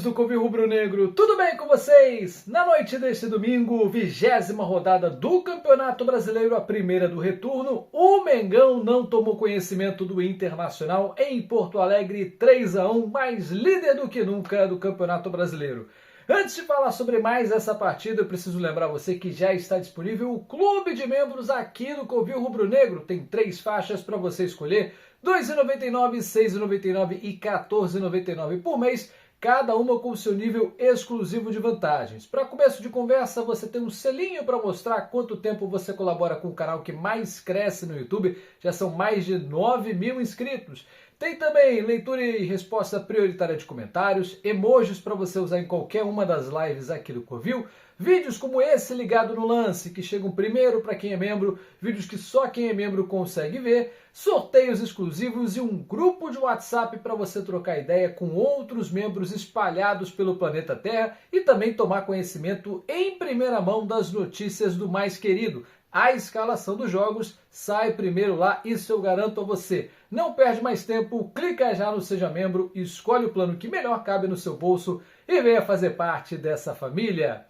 do Covil Rubro-Negro, tudo bem com vocês? Na noite deste domingo, 20ª rodada do Campeonato Brasileiro, a primeira do retorno, o Mengão não tomou conhecimento do Internacional em Porto Alegre, 3-1, mais líder do que nunca do Campeonato Brasileiro. Antes de falar sobre mais essa partida, eu preciso lembrar você que já está disponível o clube de membros aqui do Covil Rubro-Negro. Tem 3 faixas para você escolher, R$ 2,99, R$ 6,99 e R$ 14,99 por mês, cada uma com seu nível exclusivo de vantagens. Para começo de conversa, você tem um selinho para mostrar quanto tempo você colabora com o canal que mais cresce no YouTube. Já são mais de 9.000 inscritos. Tem também leitura e resposta prioritária de comentários, emojis para você usar em qualquer uma das lives aqui do Covil, vídeos como esse ligado no lance, que chegam primeiro para quem é membro, vídeos que só quem é membro consegue ver, sorteios exclusivos e um grupo de WhatsApp para você trocar ideia com outros membros espalhados pelo planeta Terra e também tomar conhecimento em primeira mão das notícias do mais querido. A escalação dos jogos sai primeiro lá, isso eu garanto a você. Não perde mais tempo, clica já no Seja Membro, escolhe o plano que melhor cabe no seu bolso e venha fazer parte dessa família.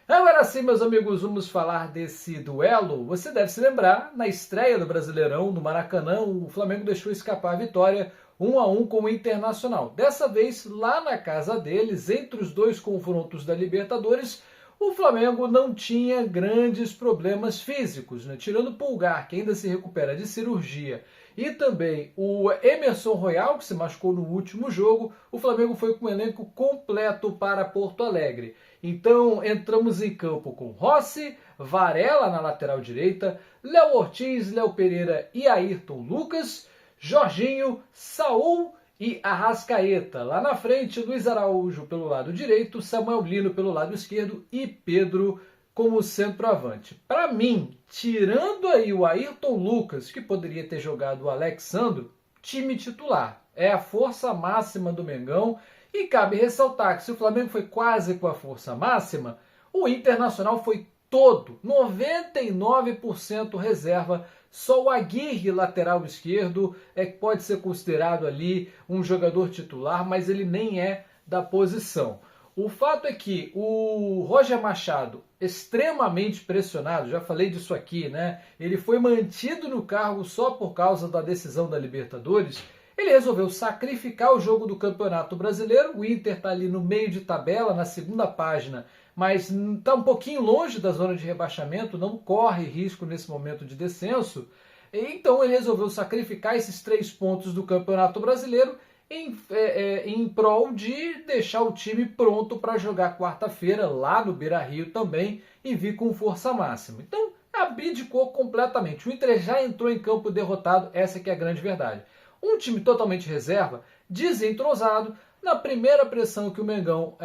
Agora sim, meus amigos, vamos falar desse duelo. Você deve se lembrar, na estreia do Brasileirão, no Maracanã, o Flamengo deixou escapar a vitória 1-1 com o Internacional. Dessa vez, lá na casa deles, entre os dois confrontos da Libertadores, o Flamengo não tinha grandes problemas físicos, né? Tirando o Pulgar, que ainda se recupera de cirurgia, e também o Emerson Royal, que se machucou no último jogo, o Flamengo foi com o elenco completo para Porto Alegre. Então entramos em campo com Rossi, Varela na lateral direita, Léo Ortiz, Léo Pereira e Ayrton Lucas, Jorginho, Saul e Arrascaeta. Lá na frente, Luiz Araújo pelo lado direito, Samuel Lino pelo lado esquerdo e Pedro como centroavante. Para mim, tirando aí o Ayrton Lucas, que poderia ter jogado o Alexandro, time titular. É a força máxima do Mengão. E cabe ressaltar que se o Flamengo foi quase com a força máxima, o Internacional foi todo, 99% reserva. Só o Aguirre, lateral esquerdo, é que pode ser considerado ali um jogador titular, mas ele nem é da posição. O fato é que o Roger Machado, extremamente pressionado, já falei disso aqui, né? Ele foi mantido no cargo só por causa da decisão da Libertadores. Ele resolveu sacrificar o jogo do Campeonato Brasileiro. O Inter está ali no meio de tabela, na segunda página, mas está um pouquinho longe da zona de rebaixamento, não corre risco nesse momento de descenso. Então ele resolveu sacrificar esses 3 pontos do Campeonato Brasileiro em prol de deixar o time pronto para jogar quarta-feira lá no Beira-Rio também e vir com força máxima. Então abdicou completamente. O Inter já entrou em campo derrotado, essa que é a grande verdade. Um time totalmente reserva, desentrosado, na primeira pressão que o Mengão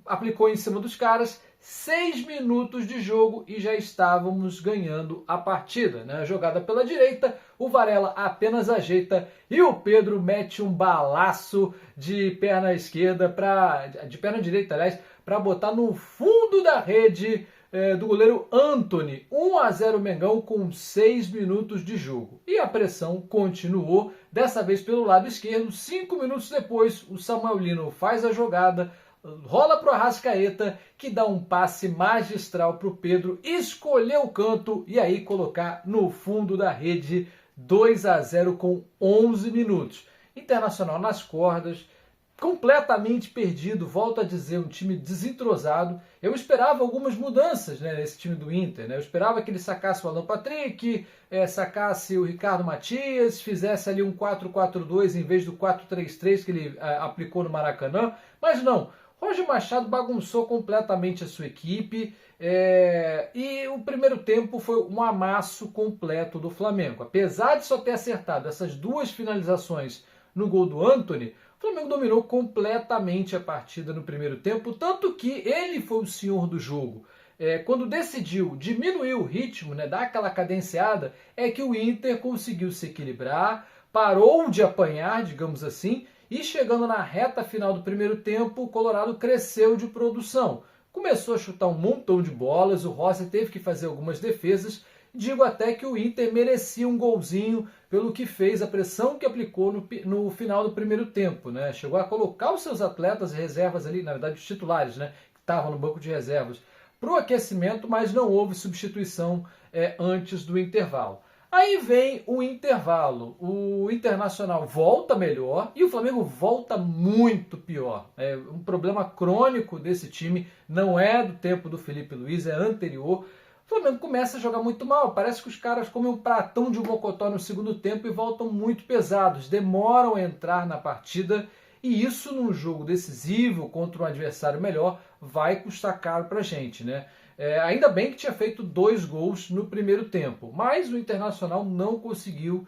aplicou em cima dos caras, 6 minutos de jogo e já estávamos ganhando a partida, né? Jogada pela direita, o Varela apenas ajeita e o Pedro mete um balaço de perna esquerda, de perna direita, aliás, para botar no fundo da rede do goleiro Antony. 1-0 Mengão com 6 minutos de jogo. E a pressão continuou, dessa vez pelo lado esquerdo. 5 minutos depois, o Samuel Lino faz a jogada, rola para o Arrascaeta, que dá um passe magistral para o Pedro escolher o canto e aí colocar no fundo da rede. 2-0 com 11 minutos. Internacional nas cordas, completamente perdido, volto a dizer, um time desentrosado. Eu esperava algumas mudanças, né, nesse time do Inter, né? Eu esperava que ele sacasse o Alan Patrick, sacasse o Ricardo Matias, fizesse ali um 4-4-2 em vez do 4-3-3 que ele aplicou no Maracanã, mas não. Roger Machado bagunçou completamente a sua equipe e o primeiro tempo foi um amasso completo do Flamengo. Apesar de só ter acertado essas 2 finalizações no gol do Antony, o Flamengo dominou completamente a partida no primeiro tempo, tanto que ele foi o senhor do jogo. Quando decidiu diminuir o ritmo, né, dar aquela cadenciada, é que o Inter conseguiu se equilibrar, parou de apanhar, digamos assim, e chegando na reta final do primeiro tempo, o Colorado cresceu de produção. Começou a chutar um montão de bolas, o Rossi teve que fazer algumas defesas Digo até que o Inter merecia um golzinho pelo que fez, a pressão que aplicou no final do primeiro tempo, né? Chegou a colocar os seus atletas reservas ali, na verdade os titulares, né? Que estavam no banco de reservas, para o aquecimento, mas não houve substituição antes do intervalo. Aí vem o intervalo, o Internacional volta melhor e o Flamengo volta muito pior. É um problema crônico desse time, não é do tempo do Felipe Luiz, é anterior. O Flamengo começa a jogar muito mal, parece que os caras comem um pratão de mocotó no segundo tempo e voltam muito pesados, demoram a entrar na partida e isso num jogo decisivo contra um adversário melhor vai custar caro pra gente, né? Ainda bem que tinha feito 2 gols no primeiro tempo, mas o Internacional não conseguiu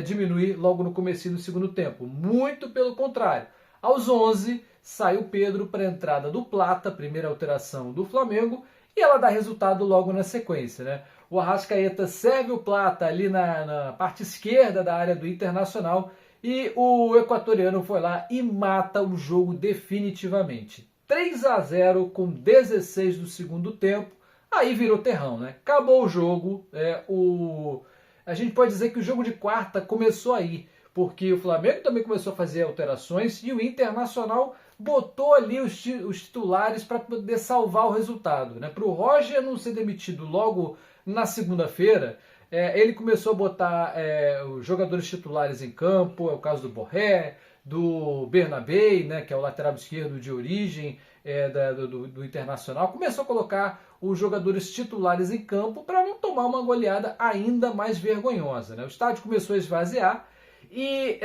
diminuir logo no comecinho do segundo tempo. Muito pelo contrário. Aos 11, sai o Pedro para a entrada do Plata, primeira alteração do Flamengo, e ela dá resultado logo na sequência, né? O Arrascaeta serve o Plata ali na parte esquerda da área do Internacional e o equatoriano foi lá e mata o jogo definitivamente. 3-0 com 16 do segundo tempo, aí virou terrão, né? Acabou o jogo, a gente pode dizer que o jogo de quarta começou aí, porque o Flamengo também começou a fazer alterações e o Internacional botou ali os titulares para poder salvar o resultado, né? Para o Roger não ser demitido logo na segunda-feira, ele começou a botar os jogadores titulares em campo, é o caso do Borré, do Bernabé, né, que é o lateral esquerdo de origem do Internacional, começou a colocar os jogadores titulares em campo para não tomar uma goleada ainda mais vergonhosa, né? O estádio começou a esvaziar e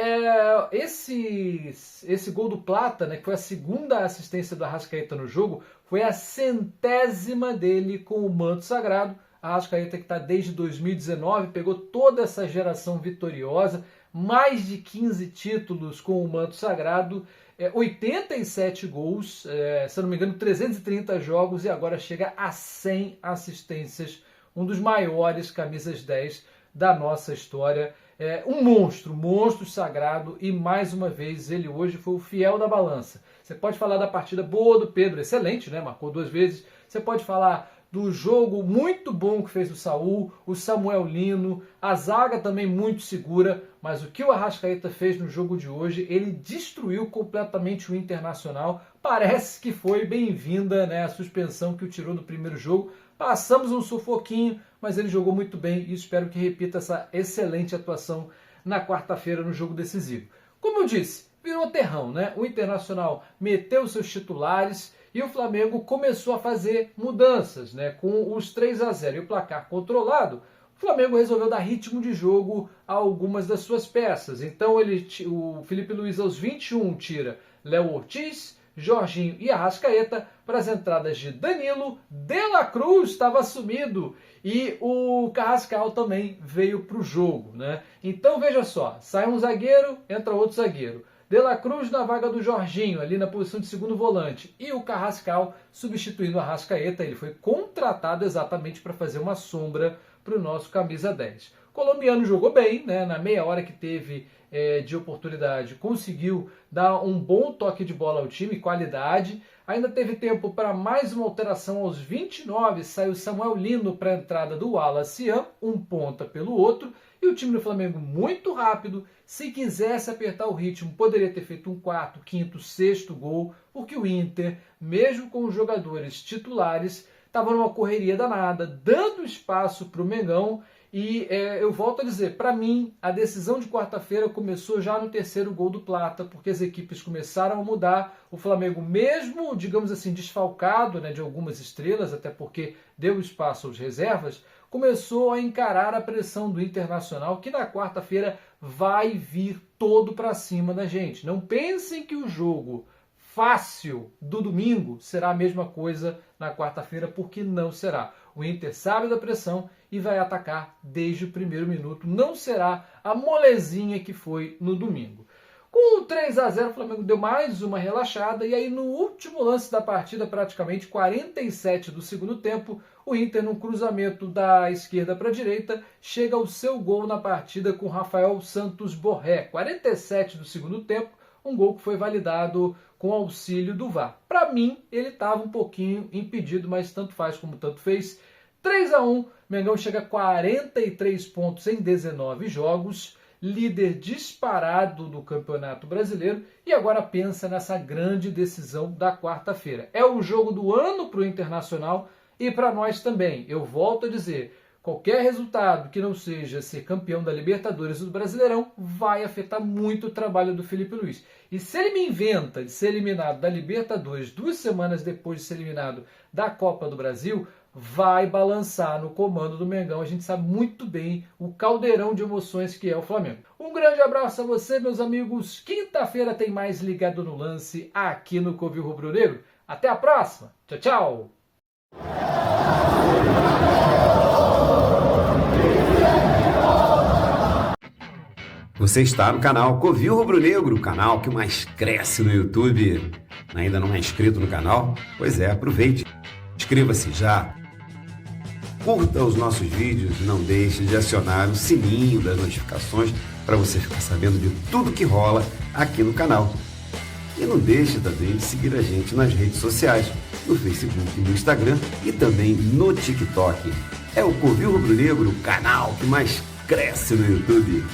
esse gol do Plata, né, que foi a segunda assistência do Arrascaeta no jogo, foi a 100ª dele com o manto sagrado. A Arrascaeta que está desde 2019, pegou toda essa geração vitoriosa, mais de 15 títulos com o manto sagrado, 87 gols, se não me engano 330 jogos e agora chega a 100 assistências, um dos maiores camisas 10 da nossa história. Um monstro sagrado e mais uma vez ele hoje foi o fiel da balança. Você pode falar da partida boa do Pedro, excelente, né? Marcou 2 vezes. Você pode falar do jogo muito bom que fez o Saul, o Samuel Lino, a zaga também muito segura, mas o que o Arrascaeta fez no jogo de hoje, ele destruiu completamente o Internacional. Parece que foi bem-vinda, né, a suspensão que o tirou do primeiro jogo. Passamos um sufoquinho, mas ele jogou muito bem e espero que repita essa excelente atuação na quarta-feira no jogo decisivo. Como eu disse, virou terrão, né? O Internacional meteu seus titulares e o Flamengo começou a fazer mudanças, né? Com os 3-0 e o placar controlado, o Flamengo resolveu dar ritmo de jogo a algumas das suas peças. Então o Felipe Luiz aos 21 tira Léo Ortiz, Jorginho e Arrascaeta para as entradas de Danilo, De La Cruz estava sumido e o Carrascal também veio para o jogo, né? Então veja só, sai um zagueiro, entra outro zagueiro. De La Cruz na vaga do Jorginho, ali na posição de segundo volante. E o Carrascal substituindo o Arrascaeta. Ele foi contratado exatamente para fazer uma sombra para o nosso camisa 10. O colombiano jogou bem, né? Na meia hora que teve de oportunidade, conseguiu dar um bom toque de bola ao time, qualidade. Ainda teve tempo para mais uma alteração aos 29, saiu Samuel Lino para a entrada do Wallace, um ponta pelo outro. E o time do Flamengo muito rápido, se quisesse apertar o ritmo, poderia ter feito um quarto, quinto, sexto gol, porque o Inter, mesmo com os jogadores titulares, estava numa correria danada, dando espaço para o Mengão. E eu volto a dizer, para mim, a decisão de quarta-feira começou já no terceiro gol do Plata, porque as equipes começaram a mudar. O Flamengo, mesmo, digamos assim, desfalcado, né, de algumas estrelas, até porque deu espaço aos reservas, começou a encarar a pressão do Internacional, que na quarta-feira vai vir todo para cima da gente. Não pensem que o jogo fácil do domingo será a mesma coisa na quarta-feira, porque não será. O Inter sabe da pressão e vai atacar desde o primeiro minuto. Não será a molezinha que foi no domingo. Com o 3-0, o Flamengo deu mais uma relaxada e aí no último lance da partida, praticamente 47 do segundo tempo, o Inter, num cruzamento da esquerda para a direita, chega ao seu gol na partida com Rafael Santos Borré. 47 do segundo tempo, um gol que foi validado com auxílio do VAR. Para mim, ele estava um pouquinho impedido, mas tanto faz como tanto fez. 3-1, Mengão chega a 43 pontos em 19 jogos, líder disparado do Campeonato Brasileiro e agora pensa nessa grande decisão da quarta-feira. É o jogo do ano para o Internacional e para nós também. Eu volto a dizer, qualquer resultado que não seja ser campeão da Libertadores do Brasileirão vai afetar muito o trabalho do Felipe Luiz. E se ele me inventa de ser eliminado da Libertadores 2 semanas depois de ser eliminado da Copa do Brasil, vai balançar no comando do Mengão. A gente sabe muito bem o caldeirão de emoções que é o Flamengo. Um grande abraço a você, meus amigos. Quinta-feira tem mais Ligado no Lance aqui no Covil Rubro Negro. Até a próxima. Tchau, tchau. Você está no canal Covil Rubro Negro, o canal que mais cresce no YouTube. Ainda não é inscrito no canal? Pois é, aproveite. Inscreva-se já. Curta os nossos vídeos e não deixe de acionar o sininho das notificações para você ficar sabendo de tudo que rola aqui no canal. E não deixe também de seguir a gente nas redes sociais, no Facebook, no Instagram e também no TikTok. É o Covil Rubro Negro, o canal que mais cresce no YouTube.